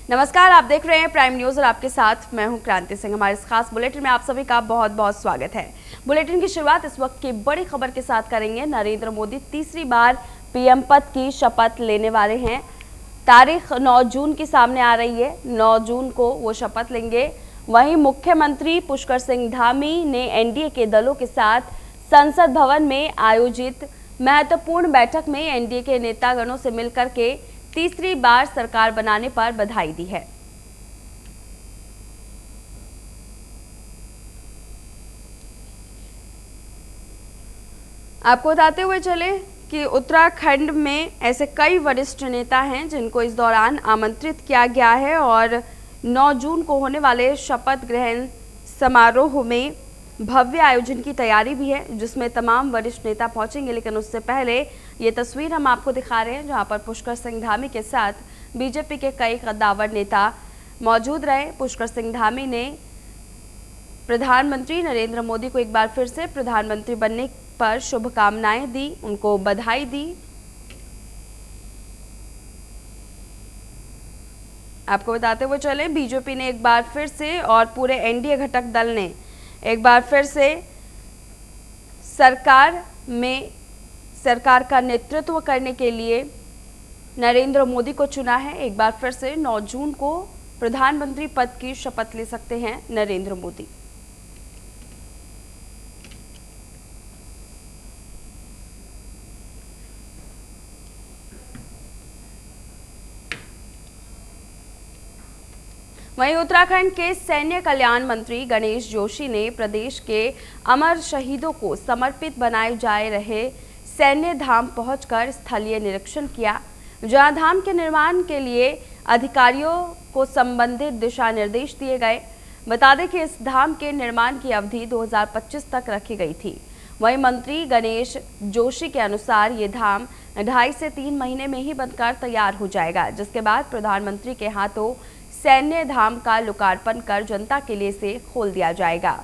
नमस्कार, आप देख रहे हैं प्राइम न्यूज और आपके साथ मैं हूं क्रांति सिंह। हमारे इस खास बुलेटिन में आप सभी का बहुत बहुत स्वागत है। बुलेटिन की शुरुआत इस वक्त की बड़ी खबर के साथ करेंगे। नरेंद्र मोदी तीसरी बार पीएम पद की शपथ लेने वाले हैं। तारीख 9 जून की सामने आ रही है। 9 जून को वो शपथ लेंगे। वहीं मुख्यमंत्री पुष्कर सिंह धामी ने एनडीए के दलों के साथ संसद भवन में आयोजित महत्वपूर्ण बैठक में एनडीए के नेतागणों से मिलकर के तीसरी बार सरकार बनाने पर बधाई दी है। आपको बताते हुए चले कि उत्तराखंड में ऐसे कई वरिष्ठ नेता हैं जिनको इस दौरान आमंत्रित किया गया है और 9 जून को होने वाले शपथ ग्रहण समारोह में भव्य आयोजन की तैयारी भी है, जिसमें तमाम वरिष्ठ नेता पहुंचेंगे। लेकिन उससे पहले ये तस्वीर हम आपको दिखा रहे हैं जहां पर पुष्कर सिंह धामी के साथ बीजेपी के कई कद्दावर नेता मौजूद रहे। पुष्कर सिंह धामी ने प्रधानमंत्री नरेंद्र मोदी को एक बार फिर से प्रधानमंत्री बनने पर शुभकामनाएं दी, उनको बधाई दी। आपको बताते हुए चले, बीजेपी ने एक बार फिर से और पूरे एनडीए घटक दल ने एक बार फिर से सरकार का नेतृत्व करने के लिए नरेंद्र मोदी को चुना है। एक बार फिर से 9 जून को प्रधानमंत्री पद की शपथ ले सकते हैं नरेंद्र मोदी। वहीं उत्तराखंड के सैन्य कल्याण मंत्री गणेश जोशी ने प्रदेश के अमर शहीदों को समर्पित बनाए जा रहे सैन्य धाम पहुंचकर स्थलीय निरीक्षण किया, जहां धाम के निर्माण के लिए अधिकारियों को संबंधित दिशा निर्देश दिए गए। बता दें कि इस धाम के निर्माण की अवधि 2025 तक रखी गई थी। वहीं मंत्री गणेश जोशी के अनुसार ये धाम 2.5 से 3 महीने में ही बनकर तैयार हो जाएगा, जिसके बाद प्रधानमंत्री के हाथों सैन्य धाम का लोकार्पण कर जनता के लिए इसे खोल दिया जाएगा।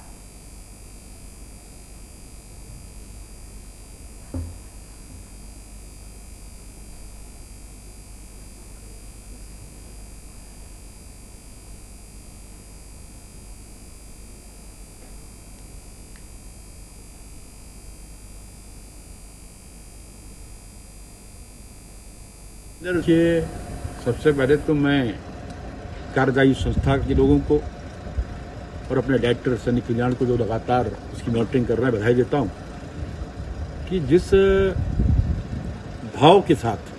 सबसे पहले तो मैं कार्यदायी संस्था के लोगों को और अपने डायरेक्टर सैनिक कल्याण को जो लगातार इसकी मॉनिटरिंग कर रहे हैं, बधाई देता हूं कि जिस भाव के साथ,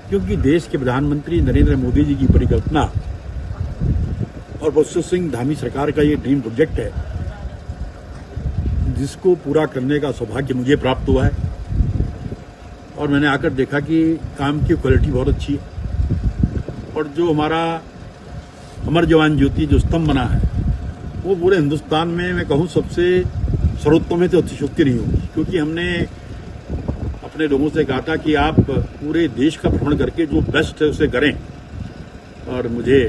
क्योंकि देश के प्रधानमंत्री नरेंद्र मोदी जी की परिकल्पना और पुष्कर सिंह धामी सरकार का ये ड्रीम प्रोजेक्ट है, जिसको पूरा करने का सौभाग्य मुझे प्राप्त हुआ है। और मैंने आकर देखा कि काम की क्वालिटी बहुत अच्छी है और जो हमारा अमर जवान ज्योति जो स्तंभ बना है वो पूरे हिंदुस्तान में मैं कहूँ सबसे सर्वोत्तम है, तो अतिशयोक्ति नहीं होगी, क्योंकि हमने अपने लोगों से कहा था कि आप पूरे देश का भ्रमण करके जो बेस्ट है उसे करें, और मुझे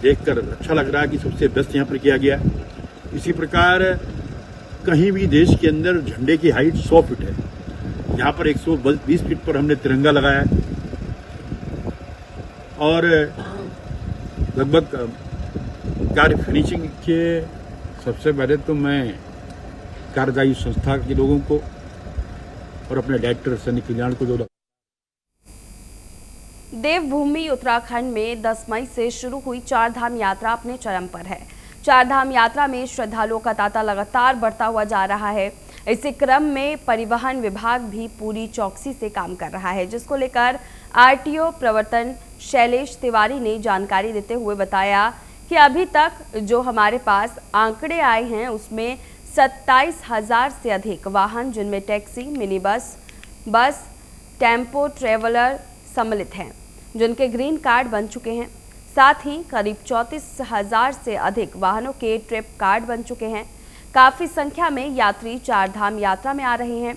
देखकर अच्छा लग रहा है कि सबसे बेस्ट यहाँ पर किया गया। इसी प्रकार कहीं भी देश के अंदर झंडे की हाइट 100 फीट है, यहाँ पर 120 फीट पर हमने तिरंगा लगाया है और लगभग कार्य फिनिशिंग के। सबसे पहले तो मैं कार्यदायी संस्था के लोगों को और अपने डायरेक्टर सैनिक कल्याण को जो देवभूमि उत्तराखंड में 10 मई से शुरू हुई 4 धाम यात्रा अपने चरम पर है। 4 धाम यात्रा में श्रद्धालुओं का तांता लगातार बढ़ता हुआ जा रहा है। इसी क्रम में परिवहन विभाग भी पूरी चौकसी से काम कर रहा है, जिसको लेकर आरटीओ प्रवर्तन शैलेश तिवारी ने जानकारी देते हुए बताया कि अभी तक जो हमारे पास आंकड़े आए हैं उसमें 27,000 से अधिक वाहन, जिनमें taxi, mini bus, tempo, traveller सम्मिलित हैं, जिनके ग्रीन कार्ड बन चुके हैं। साथ ही करीब 34,000 से अधिक वाहनों के ट्रिप कार्ड बन चुके हैं। काफी संख्या में यात्री 4 धाम यात्रा में आ रहे हैं।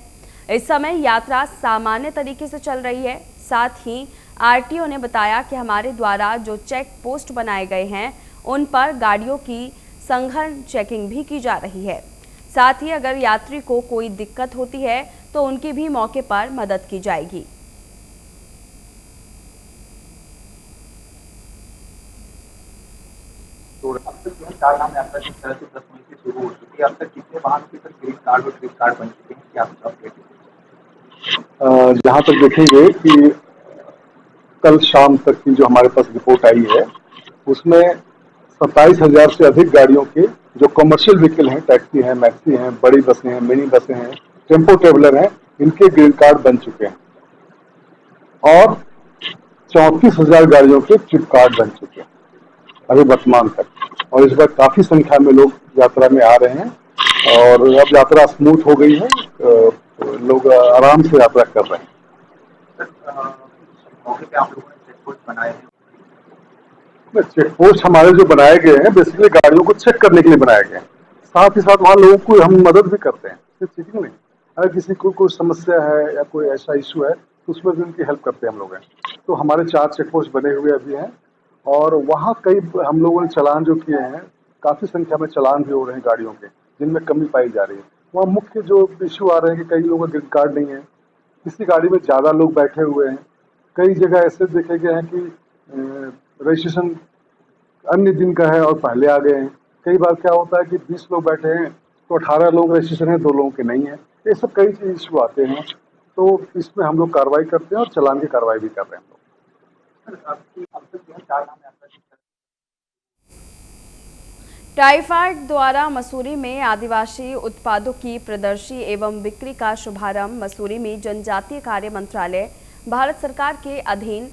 इस समय यात्रा सामान्य तरीके से चल रही है। साथ ही आरटीओ ने बताया कि हमारे द्वारा जो चेक पोस्ट बनाए गए हैं उन पर गाड़ियों की संघन चेकिंग भी की जा रही है। साथ ही अगर यात्री को कोई दिक्कत होती है तो उनकी भी मौके पर मदद की जाएगी। तोड़। अब तक यह चार धाम यात्रा जिस तरह से 10 मई से शुरू हो चुकी है, अब तक कितने वाहनों के ग्रीन कार्ड और ग्रीन कार्ड बन चुके हैं, क्या आप अपडेट? जहाँ तक देखेंगे कि कल शाम तक की जो हमारे पास रिपोर्ट आई है, उसमें 27,000 से अधिक गाड़ियों के जो कमर्शियल व्हीकल हैं, टैक्सी हैं, मैक्सी हैं, बड़ी बसें हैं, मिनी बसें हैं, टेम्पो ट्रेवलर हैं, इनके ग्रीन कार्ड बन चुके हैं और 34,000 गाड़ियों के ट्रिप कार्ड बन चुके हैं अभी वर्तमान तक। और इस बार काफी संख्या में लोग यात्रा में आ रहे हैं और अब यात्रा स्मूथ हो गई है, लोग आराम से यात्रा कर रहे हैं। मौके पे आप लोगों ने चेक पोस्ट बनाए हैं? चेक पोस्ट हमारे जो बनाए गए हैं बेसिकली गाड़ियों को चेक करने के लिए बनाए गए हैं, साथ ही साथ वहाँ लोगों को हम मदद भी करते हैं, सिर्फ चेकिंग नहीं। अगर किसी को कोई समस्या है या कोई ऐसा इशू है तो उसमें भी उनकी हेल्प करते हैं हम लोग हैं। तो हमारे 4 चेक पोस्ट बने हुए अभी हैं और वहाँ कई हम लोगों ने चालान जो किए हैं, काफ़ी संख्या में चालान भी हो रहे हैं गाड़ियों के, जिनमें कमी पाई जा रही है। वहाँ मुख्य जो इशू आ रहे हैं कि कई लोगों का ग्रीन कार्ड नहीं है, किसी गाड़ी में ज़्यादा लोग बैठे हुए हैं, कई जगह ऐसे देखे गए हैं कि रजिस्ट्रेशन अन्य दिन का है और पहले आ गए हैं। कई बार क्या होता है कि 20 लोग बैठे हैं तो 18 लोग रजिस्ट्रेशन है, 2 लोगों के नहीं है। ये सब कई इशू आते हैं, तो इसमें हम लोग कार्रवाई करते हैं और चालान की कार्रवाई भी कर रहे हैं हम लोग। ट्राइफेड द्वारा मसूरी में आदिवासी उत्पादों की प्रदर्शनी एवं बिक्री का शुभारंभ। मसूरी में जनजातीय कार्य मंत्रालय भारत सरकार के अधीन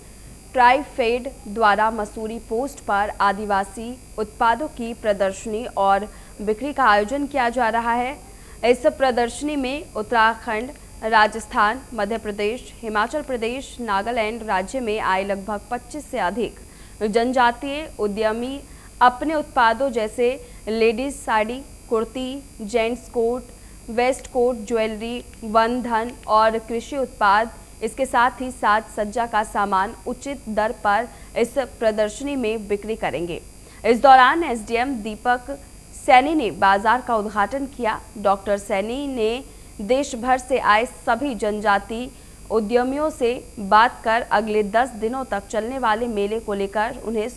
ट्राइफेड द्वारा मसूरी पोस्ट पर आदिवासी उत्पादों की प्रदर्शनी और बिक्री का आयोजन किया जा रहा है। इस प्रदर्शनी में उत्तराखंड, राजस्थान, मध्य प्रदेश, हिमाचल प्रदेश, नागालैंड राज्य में आए लगभग 25 से अधिक जनजातीय उद्यमी अपने उत्पादों जैसे ladies sari, kurti, gents coat, waistcoat, jewellery, वन धन और कृषि उत्पाद, इसके साथ ही साज सज्जा का सामान उचित दर पर इस प्रदर्शनी में बिक्री करेंगे। इस दौरान एसडीएम दीपक सैनी ने बाजार का उद्घाटन किया। डॉक्टर सैनी ने देश भर से आए सभी जनजाति उद्यमियों से बात कर अगले 10 दिनों तक चलने वाले मेले को लेकर उन्हें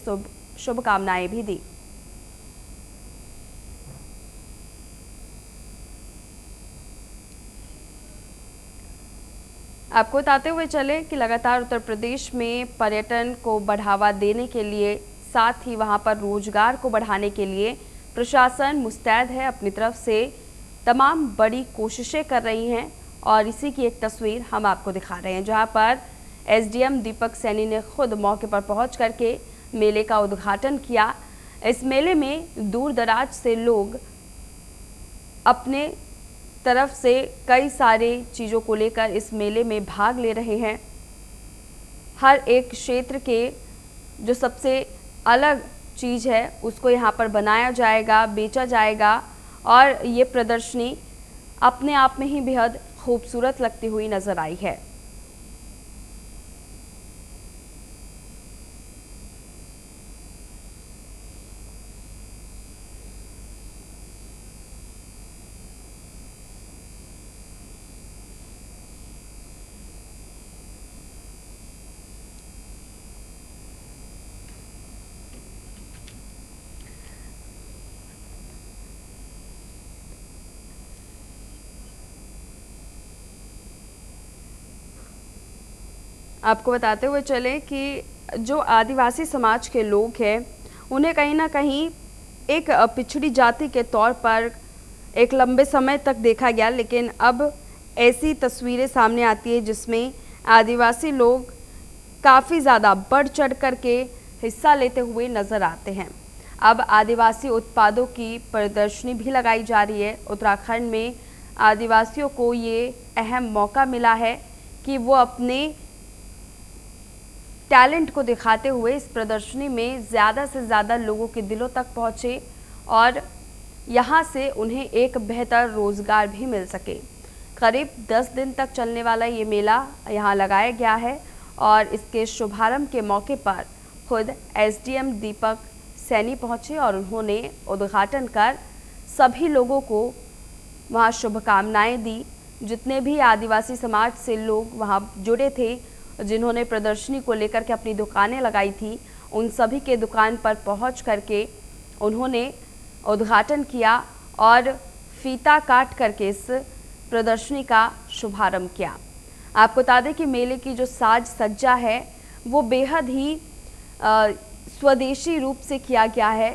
शुभकामनाएं भी दी। आपको बताते हुए चले कि लगातार उत्तर प्रदेश में पर्यटन को बढ़ावा देने के लिए, साथ ही वहां पर रोजगार को बढ़ाने के लिए प्रशासन मुस्तैद है, अपनी तरफ से तमाम बड़ी कोशिशें कर रही हैं। और इसी की एक तस्वीर हम आपको दिखा रहे हैं, जहां पर एसडीएम दीपक सैनी ने खुद मौके पर पहुंच करके मेले का उद्घाटन किया। इस मेले में दूर दराज से लोग अपने तरफ से कई सारे चीज़ों को लेकर इस मेले में भाग ले रहे हैं। हर एक क्षेत्र के जो सबसे अलग चीज़ है उसको यहाँ पर बनाया जाएगा, बेचा जाएगा और ये प्रदर्शनी अपने आप में ही बेहद खूबसूरत लगती हुई नज़र आई है। आपको बताते हुए चले कि जो आदिवासी समाज के लोग हैं उन्हें कहीं ना कहीं एक पिछड़ी जाति के तौर पर एक लंबे समय तक देखा गया, लेकिन अब ऐसी तस्वीरें सामने आती है जिसमें आदिवासी लोग काफ़ी ज़्यादा बढ़ चढ़ कर के हिस्सा लेते हुए नज़र आते हैं। अब आदिवासी उत्पादों की प्रदर्शनी भी लगाई जा रही है। उत्तराखंड में आदिवासियों को ये अहम मौका मिला है कि वो अपने टैलेंट को दिखाते हुए इस प्रदर्शनी में ज़्यादा से ज़्यादा लोगों के दिलों तक पहुँचे और यहाँ से उन्हें एक बेहतर रोज़गार भी मिल सके। करीब 10 दिन तक चलने वाला ये मेला यहाँ लगाया गया है और इसके शुभारंभ के मौके पर खुद एसडीएम दीपक सैनी पहुँचे और उन्होंने उद्घाटन कर सभी लोगों को वहाँ शुभकामनाएं दी। जितने भी आदिवासी समाज से लोग वहाँ जुड़े थे, जिन्होंने प्रदर्शनी को लेकर के अपनी दुकानें लगाई थी, उन सभी के दुकान पर पहुंच करके उन्होंने उद्घाटन किया और फीता काट करके इस प्रदर्शनी का शुभारंभ किया। आपको बता दें कि मेले की जो साज सज्जा है वो बेहद ही स्वदेशी रूप से किया गया है।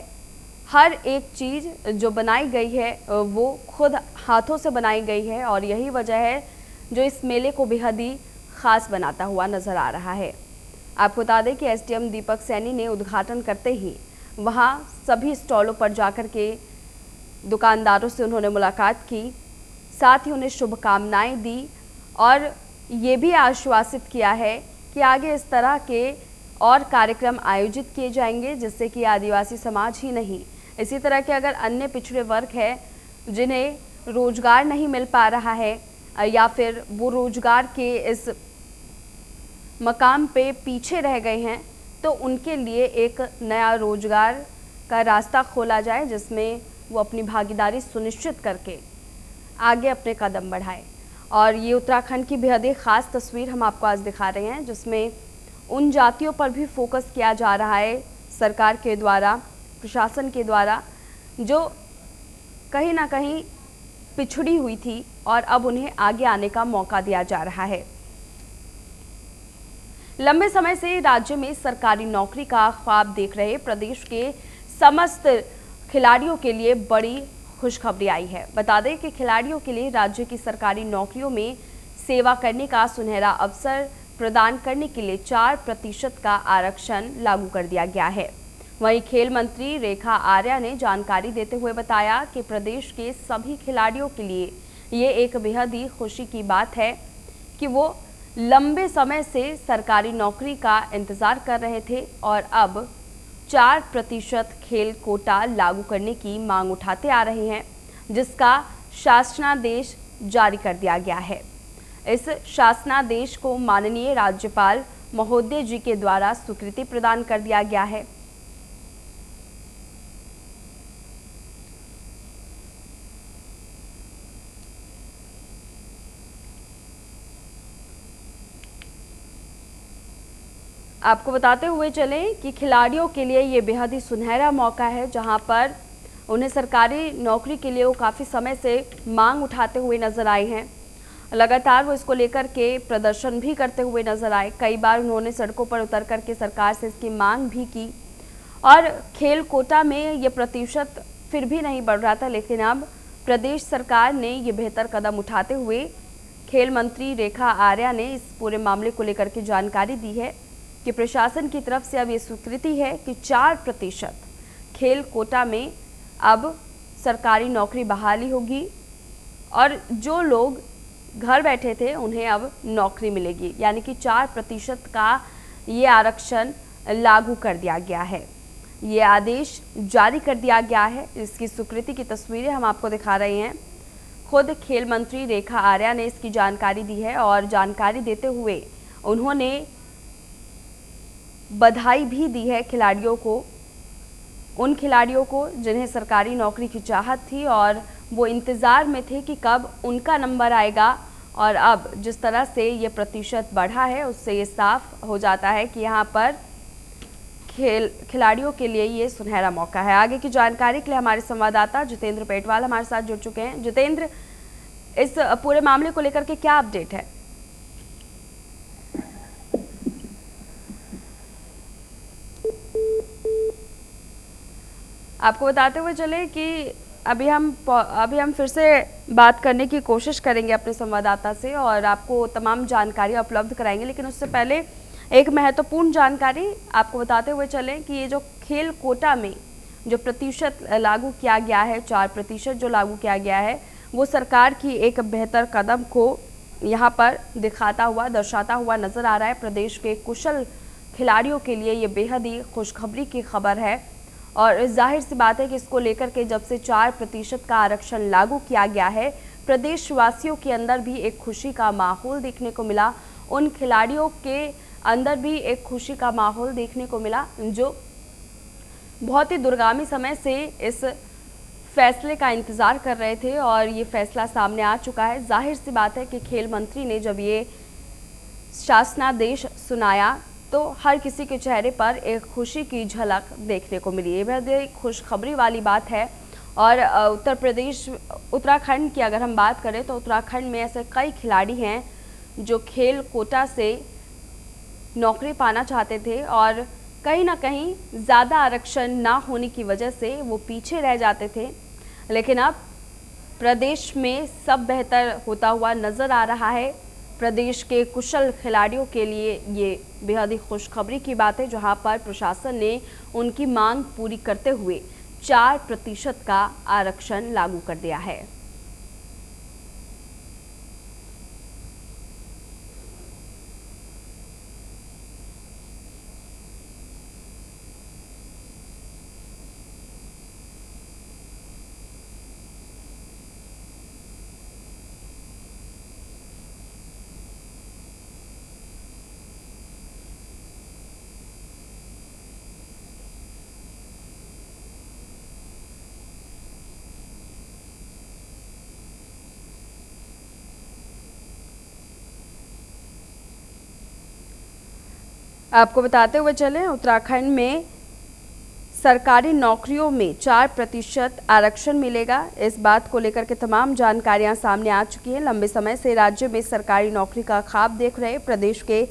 हर एक चीज़ जो बनाई गई है वो खुद हाथों से बनाई गई है और यही वजह है जो इस मेले को बेहद ही ख़ास बनाता हुआ नज़र आ रहा है। आपको बता दें कि एसडीएम दीपक सैनी ने उद्घाटन करते ही वहां सभी स्टॉलों पर जाकर के दुकानदारों से उन्होंने मुलाकात की, साथ ही उन्हें शुभकामनाएं दी और ये भी आश्वासित किया है कि आगे इस तरह के और कार्यक्रम आयोजित किए जाएंगे, जिससे कि आदिवासी समाज ही नहीं, इसी तरह के अगर अन्य पिछड़े वर्ग हैं जिन्हें रोजगार नहीं मिल पा रहा है या फिर वो रोजगार के इस मकाम पे पीछे रह गए हैं, तो उनके लिए एक नया रोजगार का रास्ता खोला जाए, जिसमें वो अपनी भागीदारी सुनिश्चित करके आगे अपने कदम बढ़ाए। और ये उत्तराखंड की बेहद ही ख़ास तस्वीर हम आपको आज दिखा रहे हैं, जिसमें उन जातियों पर भी फोकस किया जा रहा है सरकार के द्वारा, प्रशासन के द्वारा, जो कहीं ना कहीं पिछड़ी हुई थी और अब उन्हें आगे आने का मौका दिया जा रहा है। लंबे समय से राज्य में सरकारी नौकरी का ख्वाब देख रहे प्रदेश के समस्त खिलाड़ियों के लिए बड़ी खुशखबरी आई है। बता दें कि खिलाड़ियों के लिए राज्य की सरकारी नौकरियों में सेवा करने का सुनहरा अवसर प्रदान करने के लिए 4% का आरक्षण लागू कर दिया गया है। वहीं खेल मंत्री रेखा आर्या ने जानकारी देते हुए बताया कि प्रदेश के सभी खिलाड़ियों के लिए ये एक बेहद ही खुशी की बात है कि वो लंबे समय से सरकारी नौकरी का इंतजार कर रहे थे और अब 4% खेल कोटा लागू करने की मांग उठाते आ रहे हैं, जिसका शासनादेश जारी कर दिया गया है। इस शासनादेश को माननीय राज्यपाल महोदय जी के द्वारा स्वीकृति प्रदान कर दिया गया है। आपको बताते हुए चलें कि खिलाड़ियों के लिए ये बेहद ही सुनहरा मौका है, जहां पर उन्हें सरकारी नौकरी के लिए वो काफ़ी समय से मांग उठाते हुए नजर आए हैं। लगातार वो इसको लेकर के प्रदर्शन भी करते हुए नजर आए। कई बार उन्होंने सड़कों पर उतर करके सरकार से इसकी मांग भी की और खेल कोटा में ये प्रतिशत फिर भी नहीं बढ़ रहा था, लेकिन अब प्रदेश सरकार ने ये बेहतर कदम उठाते हुए खेल मंत्री रेखा आर्या ने इस पूरे मामले को लेकर के जानकारी दी है कि प्रशासन की तरफ से अब ये स्वीकृति है कि 4% खेल कोटा में अब सरकारी नौकरी बहाली होगी और जो लोग घर बैठे थे उन्हें अब नौकरी मिलेगी, यानी कि 4% का ये आरक्षण लागू कर दिया गया है। ये आदेश जारी कर दिया गया है। इसकी स्वीकृति की तस्वीरें हम आपको दिखा रहे हैं। खुद खेल मंत्री रेखा आर्या ने इसकी जानकारी दी है और जानकारी देते हुए उन्होंने बधाई भी दी है खिलाड़ियों को, उन खिलाड़ियों को जिन्हें सरकारी नौकरी की चाहत थी और वो इंतज़ार में थे कि कब उनका नंबर आएगा। और अब जिस तरह से ये प्रतिशत बढ़ा है उससे ये साफ हो जाता है कि यहाँ पर खिलाड़ियों के लिए ये सुनहरा मौका है। आगे की जानकारी के लिए हमारे संवाददाता जितेंद्र पेटवाल हमारे साथ जुड़ चुके हैं। जितेंद्र, इस पूरे मामले को लेकर के क्या अपडेट है? आपको बताते हुए चले कि अभी हम फिर से बात करने की कोशिश करेंगे अपने संवाददाता से और आपको तमाम जानकारी उपलब्ध कराएंगे, लेकिन उससे पहले एक महत्वपूर्ण जानकारी आपको बताते हुए चलें कि ये जो खेल कोटा में जो प्रतिशत लागू किया गया है, 4% जो लागू किया गया है, वो सरकार की एक बेहतर कदम को यहाँ पर दिखाता हुआ, दर्शाता हुआ नज़र आ रहा है। प्रदेश के कुशल खिलाड़ियों के लिए ये बेहद ही खुशखबरी की खबर है और जाहिर सी बात है कि इसको लेकर के जब से 4% का आरक्षण लागू किया गया है, प्रदेशवासियों के अंदर भी एक खुशी का माहौल देखने को मिला। उन खिलाड़ियों के अंदर भी एक खुशी का माहौल देखने को मिला जो बहुत ही दूरगामी समय से इस फैसले का इंतज़ार कर रहे थे और ये फैसला सामने आ चुका है। जाहिर सी बात है कि खेल मंत्री ने जब ये शासनादेश सुनाया तो हर किसी के चेहरे पर एक खुशी की झलक देखने को मिली। ये बहुत ही खुशखबरी वाली बात है। और उत्तर प्रदेश, उत्तराखंड की अगर हम बात करें तो उत्तराखंड में ऐसे कई खिलाड़ी हैं जो खेल कोटा से नौकरी पाना चाहते थे और कहीं ना कहीं ज़्यादा आरक्षण ना होने की वजह से वो पीछे रह जाते थे, लेकिन अब प्रदेश में सब बेहतर होता हुआ नज़र आ रहा है। प्रदेश के कुशल खिलाड़ियों के लिए ये बेहद ही खुशखबरी की बात है, जहां पर प्रशासन ने उनकी मांग पूरी करते हुए 4% का आरक्षण लागू कर दिया है। आपको बताते हुए चलें, उत्तराखंड में सरकारी नौकरियों में 4% आरक्षण मिलेगा। इस बात को लेकर के तमाम जानकारियां सामने आ चुकी हैं। लंबे समय से राज्य में सरकारी नौकरी का ख्वाब देख रहे प्रदेश के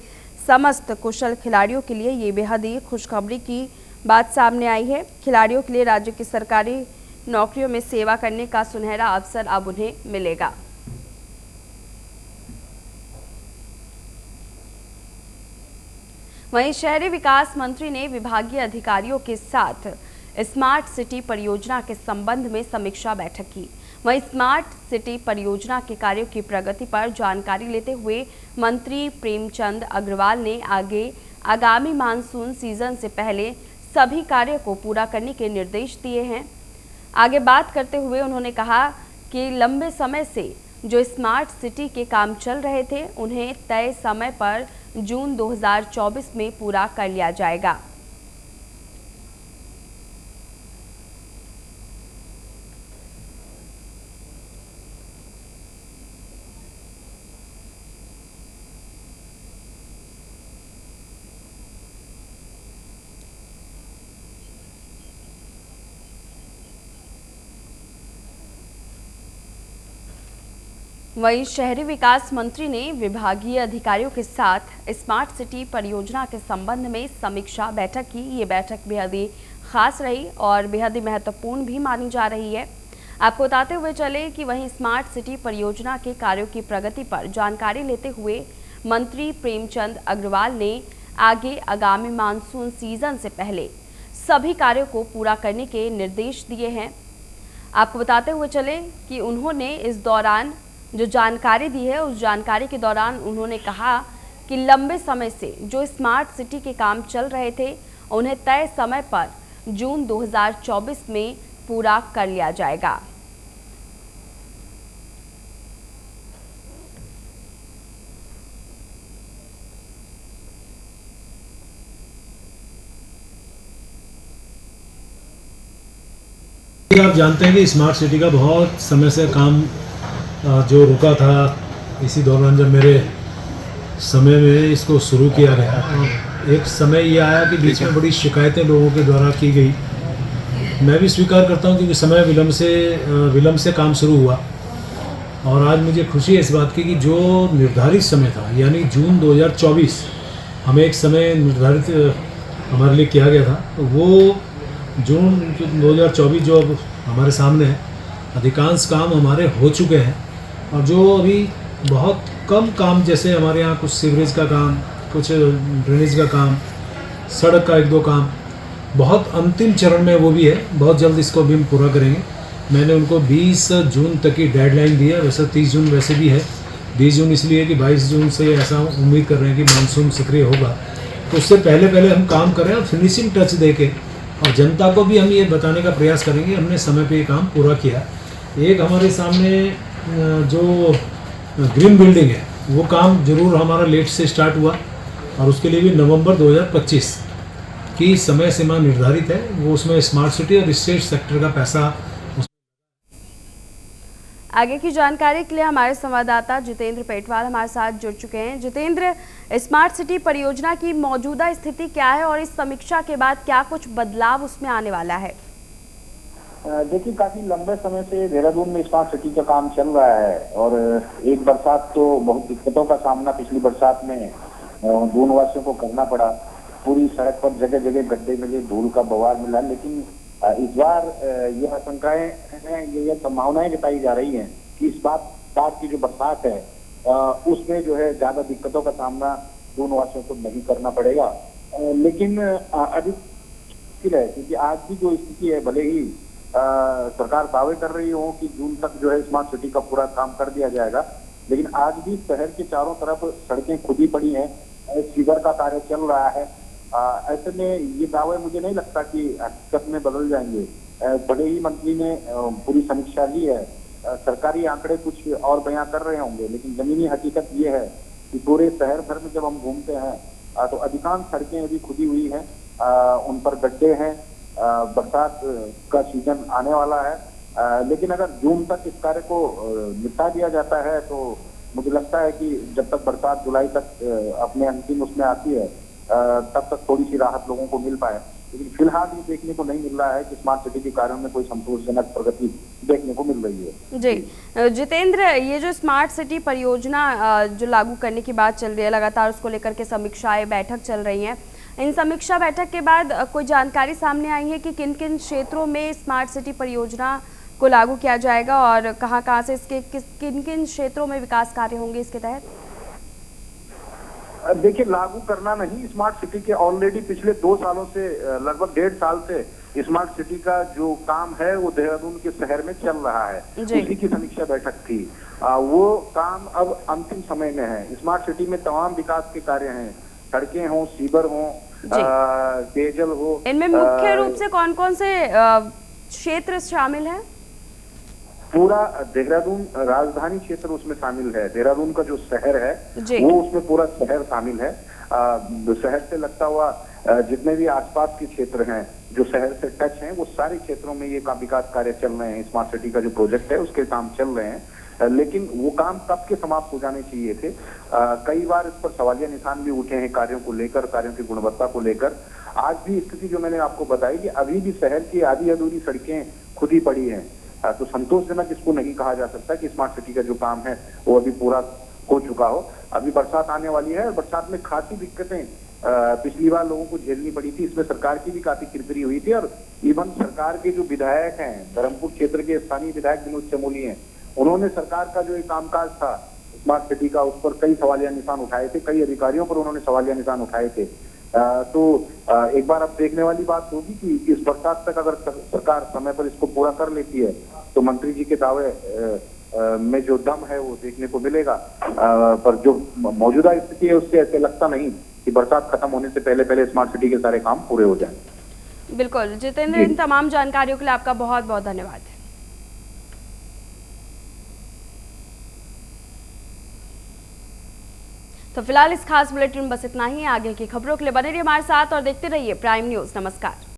समस्त कुशल खिलाड़ियों के लिए ये बेहद ही खुशखबरी की बात सामने आई है। खिलाड़ियों के लिए राज्य की सरकारी नौकरियों में सेवा करने का सुनहरा अवसर अब उन्हें मिलेगा। वहीं शहरी विकास मंत्री ने विभागीय अधिकारियों के साथ स्मार्ट सिटी परियोजना के संबंध में समीक्षा बैठक की। वहीं स्मार्ट सिटी परियोजना के कार्यों की प्रगति पर जानकारी लेते हुए मंत्री प्रेमचंद अग्रवाल ने आगामी मानसून सीजन से पहले सभी कार्यों को पूरा करने के निर्देश दिए हैं। आगे बात करते हुए उन्होंने कहा कि लंबे समय से जो स्मार्ट सिटी के काम चल रहे थे उन्हें तय समय पर जून 2024 में पूरा कर लिया जाएगा। वहीं शहरी विकास मंत्री ने विभागीय अधिकारियों के साथ स्मार्ट सिटी परियोजना के संबंध में समीक्षा बैठक की। ये बैठक बेहद ही खास रही और बेहद ही महत्वपूर्ण भी मानी जा रही है। आपको बताते हुए चले कि वहीं स्मार्ट सिटी परियोजना के कार्यों की प्रगति पर जानकारी लेते हुए मंत्री प्रेमचंद अग्रवाल ने आगामी मानसून सीजन से पहले सभी कार्यों को पूरा करने के निर्देश दिए हैं। आपको बताते हुए चले कि उन्होंने इस दौरान जो जानकारी दी है, उस जानकारी के दौरान उन्होंने कहा कि लंबे समय से जो स्मार्ट सिटी के काम चल रहे थे उन्हें तय समय पर जून 2024 में पूरा कर लिया जाएगा। आप जानते हैं कि स्मार्ट सिटी का बहुत समय से काम जो रुका था, इसी दौरान जब मेरे समय में इसको शुरू किया गया, एक समय ये आया कि बीच में बड़ी शिकायतें लोगों के द्वारा की गई। मैं भी स्वीकार करता हूं क्योंकि समय विलम्ब से काम शुरू हुआ और आज मुझे खुशी है इस बात की कि जो निर्धारित समय था यानी जून 2024 हमें एक समय निर्धारित हमारे लिए किया गया था, तो वो जून 2024 जो अब हमारे सामने है, अधिकांश काम हमारे हो चुके हैं और जो अभी बहुत कम काम, जैसे हमारे यहाँ कुछ सीवरेज का काम, कुछ ड्रेनेज का काम, सड़क का 1-2 काम बहुत अंतिम चरण में वो भी है, बहुत जल्द इसको भी हम पूरा करेंगे। मैंने उनको 20 जून तक की डेडलाइन दी है। वैसे 30 जून वैसे भी है, 20 जून इसलिए कि 22 जून से ऐसा उम्मीद कर रहे हैं कि मानसून सक्रिय होगा, तो उससे पहले हम काम करें और फिनिशिंग टच दे के और जनता को भी हम ये बताने का प्रयास करेंगे हमने समय पे ये काम पूरा किया। एक हमारे सामने जो ग्रीन बिल्डिंग है वो काम जरूर हमारा लेट से स्टार्ट हुआ और उसके लिए भी नवंबर 2025 की समय सीमा निर्धारित है। वो उसमें स्मार्ट सिटी और स्टेट सेक्टर का पैसा। आगे की जानकारी के लिए हमारे संवाददाता जितेंद्र पेटवाल हमारे साथ जुड़ चुके हैं। जितेंद्र, स्मार्ट सिटी परियोजना की मौजूदा स्थिति क्या है और इस समीक्षा के बाद क्या कुछ बदलाव उसमें आने वाला है? देखिए, काफी लंबे समय से देहरादून में स्मार्ट सिटी का काम चल रहा है और एक बरसात तो बहुत दिक्कतों का सामना पिछली बरसात में दून वासियों को करना पड़ा। पूरी सड़क पर जगह जगह गड्ढे मिले, धूल का बवाल मिला। लेकिन इस बार ये आशंकाएं हैं, ये संभावनाएं जताई जा रही हैं कि इस बार की जो बरसात है उसमें जो है ज्यादा दिक्कतों का सामना दून वासियों को नहीं करना पड़ेगा। लेकिन अभी मुश्किल है, क्योंकि आज की जो स्थिति है, भले ही सरकार दावे कर रही हो कि जून तक जो है स्मार्ट सिटी का पूरा काम कर दिया जाएगा, लेकिन आज भी शहर के चारों तरफ सड़कें खुदी पड़ी हैं, सीवर का कार्य चल रहा है। ऐसे में ये दावे मुझे नहीं लगता कि हकीकत में बदल जाएंगे। बड़े ही मंत्री ने पूरी समीक्षा ली है, सरकारी आंकड़े कुछ और बयां कर रहे होंगे, लेकिन जमीनी हकीकत ये है कि पूरे शहर भर में जब हम घूमते हैं तो अधिकांश सड़कें अभी खुदी हुई हैं, उन पर गड्ढे हैं। बरसात का सीजन आने वाला है, लेकिन अगर जून तक इस कार्य को निपटा दिया जाता है तो मुझे लगता है कि जब तक बरसात जुलाई तक अपने अंतिम उसमें आती है तब तक थोड़ी सी राहत लोगों को मिल पाए। लेकिन फिलहाल ये देखने को नहीं मिल रहा है कि स्मार्ट सिटी के कार्यों में कोई संतोषजनक प्रगति देखने को मिल रही है। जी जितेंद्र, ये जो स्मार्ट सिटी परियोजना जो लागू करने की बात चल रही है, लगातार उसको लेकर के समीक्षाएं बैठक चल रही हैं। इन समीक्षा बैठक के बाद कोई जानकारी सामने आई है कि किन किन क्षेत्रों में स्मार्ट सिटी परियोजना को लागू किया जाएगा और कहां से इसके किन किन क्षेत्रों में विकास कार्य होंगे इसके तहत? देखिए, लागू करना नहीं, स्मार्ट सिटी के ऑलरेडी पिछले 2 सालों से लगभग 1.5 साल से स्मार्ट सिटी का जो काम है वो देहरादून के शहर में चल रहा है। उसी की समीक्षा बैठक थी। वो काम अब अंतिम समय में है। स्मार्ट सिटी में तमाम विकास के कार्य हैं, सड़कें हों, सीवर हों, पेयजल हो। इनमें मुख्य रूप से कौन कौन से क्षेत्र शामिल है? पूरा देहरादून राजधानी क्षेत्र उसमें शामिल है। देहरादून का जो शहर है वो उसमें पूरा शहर शामिल है। शहर से लगता हुआ जितने भी आसपास के क्षेत्र हैं जो शहर से टच हैं, वो सारे क्षेत्रों में ये विकास कार्य चल रहे हैं। स्मार्ट सिटी का जो प्रोजेक्ट है उसके काम चल रहे हैं, लेकिन वो काम कब के समाप्त हो जाने चाहिए थे। कई बार इस पर सवालिया निशान भी उठे हैं कार्यों को लेकर, कार्यों की गुणवत्ता को लेकर। आज भी स्थिति जो मैंने आपको बताई कि अभी भी शहर की आधी अधूरी सड़कें खुदी पड़ी हैं, तो संतोषजनक इसको नहीं कहा जा सकता कि स्मार्ट सिटी का जो काम है वो अभी पूरा हो चुका हो। अभी बरसात आने वाली है और बरसात में खासी दिक्कतें पिछली बार लोगों को झेलनी पड़ी थी। इसमें सरकार की भी काफी किरकिरी हुई थी और इवन सरकार के जो विधायक हैं, धर्मपुर क्षेत्र के स्थानीय विधायक विनोद चमोली हैं, उन्होंने सरकार का जो एक कामकाज था स्मार्ट सिटी का, उस पर कई सवालिया निशान उठाए थे, कई अधिकारियों पर उन्होंने सवालिया निशान उठाए थे। तो एक बार अब देखने वाली बात होगी कि इस बरसात तक अगर सरकार समय पर इसको पूरा कर लेती है तो मंत्री जी के दावे में जो दम है वो देखने को मिलेगा। पर जो मौजूदा स्थिति है उससे ऐसे लगता नहीं कि बरसात खत्म होने से पहले पहले स्मार्ट सिटी के सारे काम पूरे हो जाएं। बिल्कुल जितेंद्र, इन तमाम जानकारियों के लिए आपका बहुत बहुत धन्यवाद। तो फिलहाल इस खास बुलेटिन में बस इतना ही। आगे की खबरों के लिए बने रहिए हमारे साथ और देखते रहिए प्राइम न्यूज। नमस्कार।